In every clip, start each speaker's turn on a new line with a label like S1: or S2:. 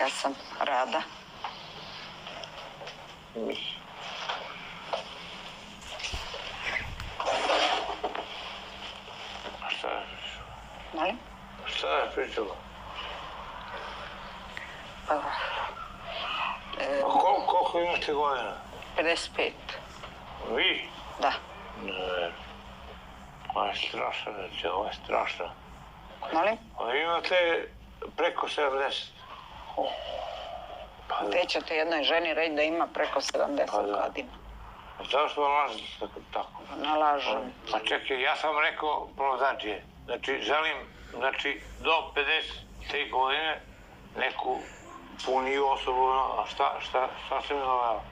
S1: Ja sam Rada.
S2: Šta je pričala?
S1: Molim?
S2: Šta je pričala?
S1: Pa,
S2: Koliko imate godina?
S1: 55.
S2: Vi?
S1: Da.
S2: Ne. Ovo je strašno, znači, ovo je strašno.
S1: Molim?
S2: A vi imate preko 70.
S1: Gde ćete jednoj ženi reći da ima preko 70 godina?
S2: Zašto vam lažete tako?
S1: Ne lažem.
S2: Pa čekaj, ja sam rekao prozađe. Znači, želim, do 53 godine neku puniju osobu, a šta se mi dovela?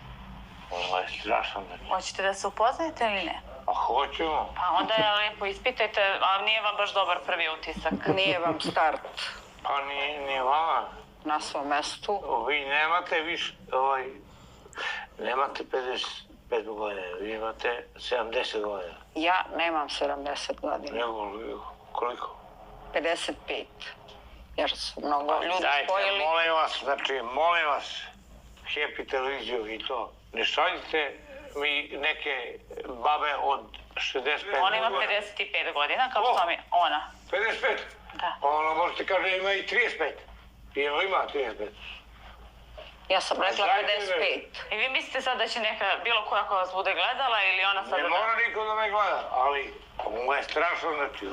S2: Ovo je strašno, znači.
S3: Hoćete da se upoznajete ili ne?
S2: A hoćemo.
S3: Pa onda je lepo ispitajte, a nije vam baš dobar prvi utisak.
S1: Nije vam start
S2: Pa nije vama.
S1: na svom mestu.
S2: Vi nemate više, nemate 55 godina, vi imate 70 godina.
S1: Ja nemam 70 godina.
S2: Nego, koliko?
S1: 55. Jer su mnogo ljudi spojili.
S2: Dajte, molim vas, Happy televiziju i to. Ne šaljite mi neke babe od 65
S3: Ona ima
S2: godina.
S3: 55 godina, kao što mi ona.
S2: 55?
S3: Da.
S2: Pa ona možete kaže ima i 35. Jel ima 35?
S1: Ja sam rekla 55.
S3: I vi mislite sad da će neka, bilo koja koja vas bude gledala ili ona sad...
S2: Ne mora niko da me gleda, ali ovo je strašno, znači.